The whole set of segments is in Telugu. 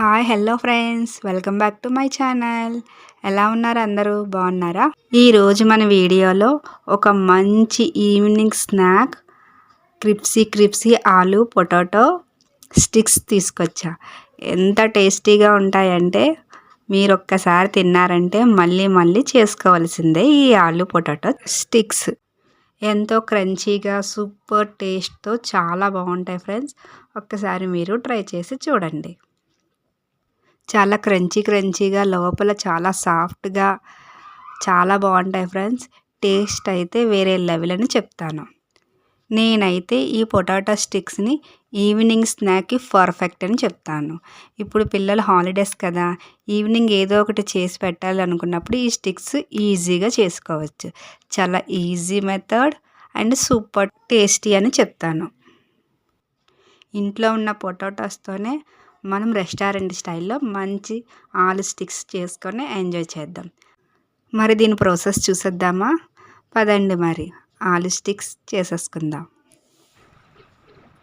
Hi hello friends, welcome back to my channel. ఎలా ఉన్నారు అందరూ? బాగున్నారా? ఈరోజు మన వీడియోలో ఒక మంచి ఈవినింగ్ స్నాక్ క్రిప్సీ ఆలు పొటాటో స్టిక్స్ తీసుకొచ్చా. ఎంత టేస్టీగా ఉంటాయంటే మీరు ఒక్కసారి తిన్నారంటే మళ్ళీ మళ్ళీ చేసుకోవాల్సిందే. ఈ ఆలు పొటాటో స్టిక్స్ ఎంతో క్రంచీగా సూపర్ టేస్ట్తో చాలా బాగుంటాయి ఫ్రెండ్స్. ఒక్కసారి మీరు ట్రై చేసి చూడండి. చాలా క్రంచీగా లోపల చాలా సాఫ్ట్గా చాలా బాగుంటాయి ఫ్రెండ్స్. టేస్ట్ అయితే వేరే లెవెల్ అని చెప్తాను. నేనైతే ఈ పొటాటో స్టిక్స్ని ఈవినింగ్ స్నాక్కి పర్ఫెక్ట్ అని చెప్తాను. ఇప్పుడు పిల్లలు హాలిడేస్ కదా, ఈవినింగ్ ఏదో ఒకటి చేసి పెట్టాలి అనుకున్నప్పుడు ఈ స్టిక్స్ ఈజీగా చేసుకోవచ్చు. చాలా easy method and super tasty అని చెప్తాను. ఇంట్లో ఉన్న పొటాటోస్తోనే మనం రెస్టారెంట్ స్టైల్లో మంచి ఆలు స్టిక్స్ చేసుకొని ఎంజాయ్ చేద్దాం. మరి దీని ప్రాసెస్ చూసేద్దామా? పదండి మరి ఆలు స్టిక్స్ చేసేసుకుందాం.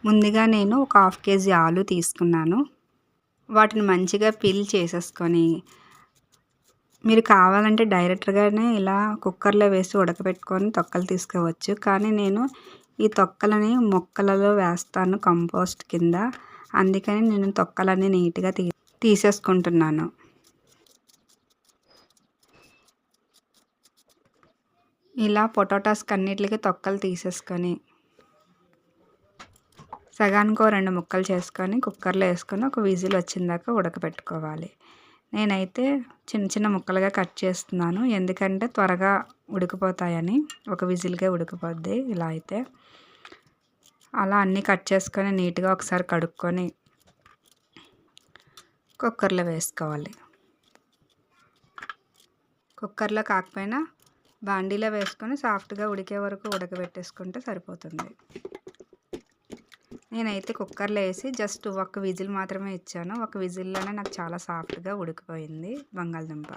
ముందుగా నేను ఒక 1/2 kg ఆలు తీసుకున్నాను. వాటిని మంచిగా పీల్ చేసేసుకొని మీరు కావాలంటే డైరెక్ట్గానే ఇలా కుక్కర్లో వేసి ఉడకబెట్టుకొని తొక్కలు తీసుకోవచ్చు. కానీ నేను ఈ తొక్కలని మొక్కలలో వేస్తాను కంపోస్ట్ కింద. అందుకని నేను తొక్కలన్నీ నీట్గా తీసేసుకుంటున్నాను. ఇలా పొటాటోస్కి అన్నిటికీ తొక్కలు తీసేసుకొని సగానికో 2 ముక్కలు చేసుకొని కుక్కర్లో వేసుకొని ఒక విజిల్ వచ్చిందాకా ఉడకబెట్టుకోవాలి. నేనైతే చిన్న ముక్కలుగా కట్ చేస్తున్నాను, ఎందుకంటే త్వరగా ఉడికిపోతాయని. ఒక విజిల్గా ఉడికిపోద్ది ఇలా అయితే. అలా అన్నీ కట్ చేసుకొని నీట్గా ఒకసారి కడుక్కొని కుక్కర్లో వేసుకోవాలి. కుక్కర్లో కాకపోయినా బాండీలో వేసుకొని సాఫ్ట్గా ఉడికే వరకు ఉడకబెట్టేసుకుంటే సరిపోతుంది. నేనైతే కుక్కర్లో వేసి జస్ట్ ఒక విజిల్ మాత్రమే ఇచ్చాను. ఒక విజిల్లోనే నాకు చాలా సాఫ్ట్గా ఉడికిపోయింది బంగాళదుంప.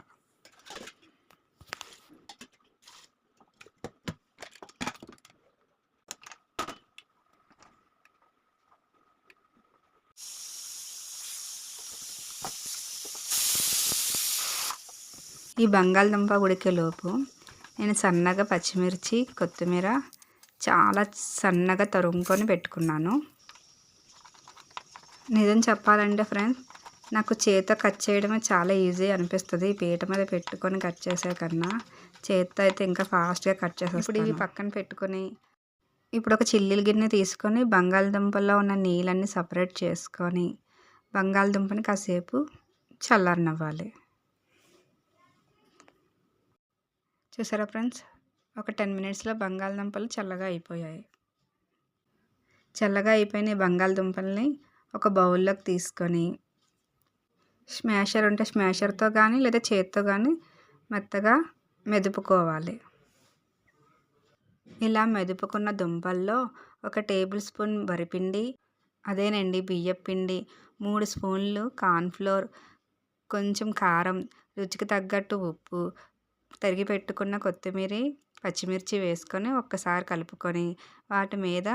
ఈ బంగాళదుంప ఉడికేలోపు నేను సన్నగా పచ్చిమిర్చి, కొత్తిమీర చాలా సన్నగా తరుముకొని పెట్టుకున్నాను. నిజం చెప్పాలంటే ఫ్రెండ్స్, నాకు చేత్తో కట్ చేయడమే చాలా ఈజీ అనిపిస్తుంది. పీట మీద పెట్టుకొని కట్ చేసే కన్నా చేత్తో అయితే ఇంకా ఫాస్ట్గా కట్ చేసేస్తాను. ఇప్పుడు ఇవి పక్కన పెట్టుకొని ఇప్పుడు ఒక చిల్లీల గిన్నె తీసుకొని బంగాళదుంపల్లో ఉన్న నీళ్ళన్నీ సపరేట్ చేసుకొని బంగాళదుంపని కాసేపు చల్లారనివ్వాలి. చూసారా ఫ్రెండ్స్, ఒక 10 minutesలో బంగాళదుంపలు చల్లగా అయిపోయాయి. చల్లగా అయిపోయిన బంగాళదుంపల్ని ఒక బౌల్లోకి తీసుకొని స్మాషర్ ఉంటే స్మాషర్తో కానీ లేదా చేత్తో కానీ మెత్తగా మెదుపుకోవాలి. ఇలా మెదుపుకున్న దుంపల్లో 1 టేబుల్ స్పూన్ వరిపిండి, అదేనండి బియ్యం పిండి, 3 స్పూన్లు కార్న్ఫ్లోర్, కొంచెం కారం, రుచికి తగ్గట్టు ఉప్పు, తరిగి పెట్టుకున్న కొత్తిమీర, పచ్చిమిర్చి వేసుకొని ఒక్కసారి కలుపుకొని వాటి మీద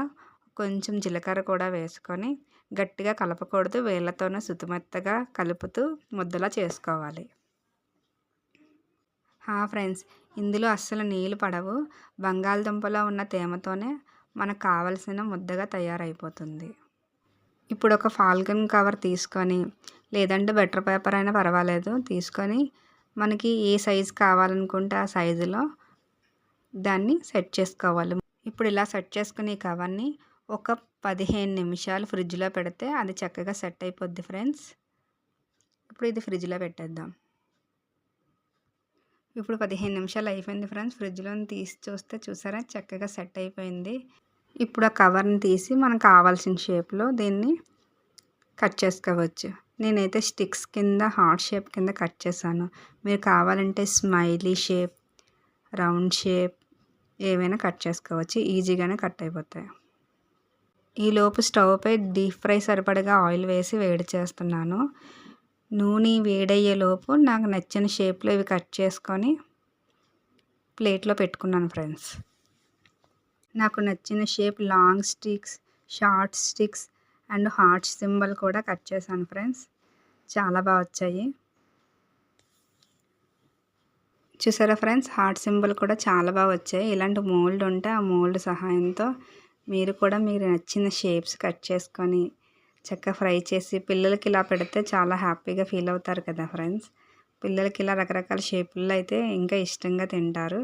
కొంచెం జీలకర్ర కూడా వేసుకొని గట్టిగా కలపకూడదు, వేళ్ళతోనే సుతిమెత్తగా కలుపుతూ ముద్దలా చేసుకోవాలి. ఫ్రెండ్స్, ఇందులో అస్సలు నీళ్ళు పడవు. బంగాళదుంపలో ఉన్న తేమతోనే మనకు కావలసిన ముద్దగా తయారైపోతుంది. ఇప్పుడు ఒక ఫాల్కన్ కవర్ తీసుకొని లేదంటే బటర్ పేపర్ అయినా పర్వాలేదు తీసుకొని మనకి ఏ సైజు కావాలనుకుంటే ఆ సైజులో దాన్ని సెట్ చేసుకోవాలి. ఇప్పుడు ఇలా సెట్ చేసుకుని ఈ కవర్ని ఒక 15 నిమిషాలు ఫ్రిడ్జ్లో పెడితే అది చక్కగా సెట్ అయిపోద్ది ఫ్రెండ్స్. ఇప్పుడు ఇది ఫ్రిడ్జ్లో పెట్టేద్దాం. ఇప్పుడు 15 నిమిషాలు అయిపోయింది ఫ్రెండ్స్. ఫ్రిడ్జ్లో తీసి చూస్తే చూసారా చక్కగా సెట్ అయిపోయింది. ఇప్పుడు ఆ కవర్ని తీసి మనకు కావాల్సిన షేప్లో దీన్ని కట్ చేసుకోవచ్చు. నేనైతే స్టిక్స్ కింద హార్ట్ షేప్ కింద కట్ చేశాను. మీరు కావాలంటే స్మైలీ షేప్, రౌండ్ షేప్ ఏవైనా కట్ చేసుకోవచ్చు. ఈజీగానే కట్ అయిపోతాయి. ఈలోపు స్టవ్ పై డీప్ ఫ్రై సరిపడగా ఆయిల్ వేసి వేడి చేస్తున్నాను. నూనె వేడయ్యేలోపు నాకు నచ్చిన షేప్లో ఇవి కట్ చేసుకొని ప్లేట్లో పెట్టుకున్నాను ఫ్రెండ్స్. నాకు నచ్చిన shape long sticks, short sticks and heart symbol కూడా కట్ చేశాను ఫ్రెండ్స్. చాలా బాగా వచ్చాయి. చూసారా ఫ్రెండ్స్, హార్ట్ సింబల్ కూడా చాలా బాగా వచ్చాయి. ఇలాంటి మోల్డ్ ఉంటే ఆ మోల్డ్ సహాయంతో మీరు కూడా మీరు నచ్చిన షేప్స్ కట్ చేసుకొని చక్కగా ఫ్రై చేసి పిల్లలకి ఇలా పెడితే చాలా హ్యాపీగా ఫీల్ అవుతారు కదా ఫ్రెండ్స్. పిల్లలకి ఇలా రకరకాల షేపుల్లో అయితే ఇంకా ఇష్టంగా తింటారు.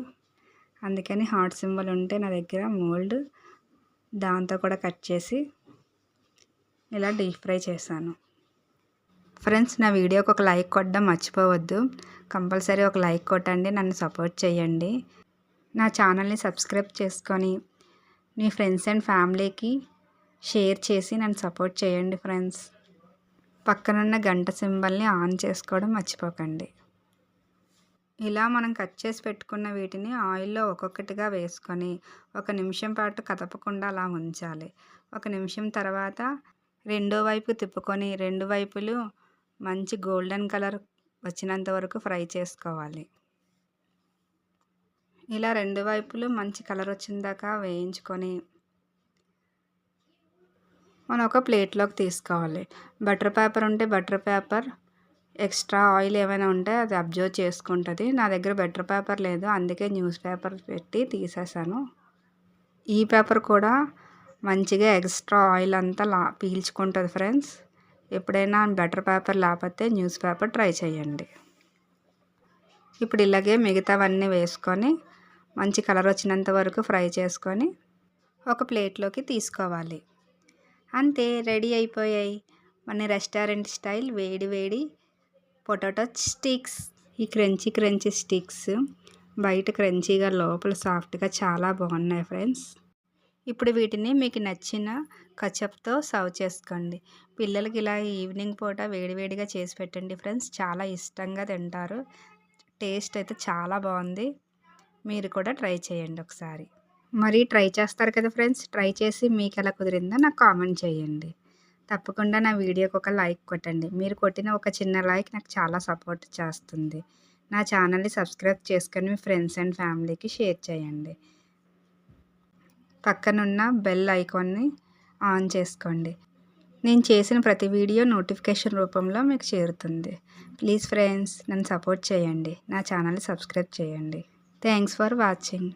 అందుకని హార్ట్ సింబల్ ఉంటే నా దగ్గర మోల్డ్, దాంతో కూడా కట్ చేసి ఇలా డీప్ ఫ్రై చేశాను. ఫ్రెండ్స్, నా వీడియోకి ఒక లైక్ కొట్టడం మర్చిపోవద్దు. కంపల్సరీ ఒక లైక్ కొట్టండి, నన్ను సపోర్ట్ చేయండి. నా ఛానల్ని సబ్స్క్రైబ్ చేసుకొని మీ ఫ్రెండ్స్ అండ్ ఫ్యామిలీకి షేర్ చేసి నన్ను సపోర్ట్ చేయండి ఫ్రెండ్స్. పక్కనున్న గంట సింబల్ని ఆన్ చేసుకోవడం మర్చిపోకండి. ఇలా మనం కట్ చేసి పెట్టుకున్న వీటిని ఆయిల్లో ఒక్కొక్కటిగా వేసుకొని 1 నిమిషం పాటు కదపకుండా అలా ఉంచాలి. 1 నిమిషం తర్వాత రెండో వైపు తిప్పుకొని 2 వైపులు మంచి గోల్డెన్ కలర్ వచ్చినంత వరకు ఫ్రై చేసుకోవాలి. ఇలా 2 వైపులు మంచి కలర్ వచ్చిన దాకా వేయించుకొని మనం ఒక ప్లేట్లోకి తీసుకోవాలి. బటర్ పేపర్ ఉంటే బటర్ పేపర్, ఎక్స్ట్రా ఆయిల్ ఏమైనా ఉంటే అది అబ్జర్వ్ చేసుకుంటుంది. నా దగ్గర బటర్ పేపర్ లేదు, అందుకే న్యూస్ పేపర్ పెట్టి తీసేసాను. ఈ పేపర్ కూడా మంచిగా ఎక్స్ట్రా ఆయిల్ అంతా పీల్చుకుంటుంది ఫ్రెండ్స్. ఎప్పుడైనా బటర్ పేపర్ లేకపోతే న్యూస్ పేపర్ ట్రై చేయండి. ఇప్పుడు ఇలాగే మిగతావన్నీ వేసుకొని మంచి కలర్ వచ్చినంత వరకు ఫ్రై చేసుకొని ఒక ప్లేట్లోకి తీసుకోవాలి. అంతే, రెడీ అయిపోయాయి మన రెస్టారెంట్ స్టైల్ వేడి వేడి పొటాటో స్టిక్స్. ఈ క్రంచీ స్టిక్స్ బయట క్రంచీగా లోపల సాఫ్ట్గా చాలా బాగున్నాయి ఫ్రెండ్స్. ఇప్పుడు వీటిని మీకు నచ్చిన కచప్తో సర్వ్ చేసుకోండి. పిల్లలకి ఇలా ఈవినింగ్ పూట వేడివేడిగా చేసి పెట్టండి ఫ్రెండ్స్, చాలా ఇష్టంగా తింటారు. టేస్ట్ అయితే చాలా బాగుంది. మీరు కూడా ట్రై చేయండి ఒకసారి. మరి ట్రై చేస్తారు కదా ఫ్రెండ్స్, ట్రై చేసి మీకు ఎలా కుదిరిందో నాకు కామెంట్ చేయండి. తప్పకుండా నా వీడియోకి ఒక లైక్ కొట్టండి. మీరు కొట్టిన ఒక చిన్న లైక్ నాకు చాలా సపోర్ట్ చేస్తుంది. నా ఛానల్ని సబ్స్క్రైబ్ చేసుకొని మీ ఫ్రెండ్స్ అండ్ ఫ్యామిలీకి షేర్ చేయండి. పక్కనున్న బెల్ ఐకాన్ని ఆన్ చేసుకోండి. నేను చేసిన ప్రతి వీడియో నోటిఫికేషన్ రూపంలో మీకు చేరుతుంది. ప్లీజ్ ఫ్రెండ్స్, నన్ను సపోర్ట్ చేయండి. నా ఛానల్ని సబ్స్క్రైబ్ చేయండి. Thanks for watching.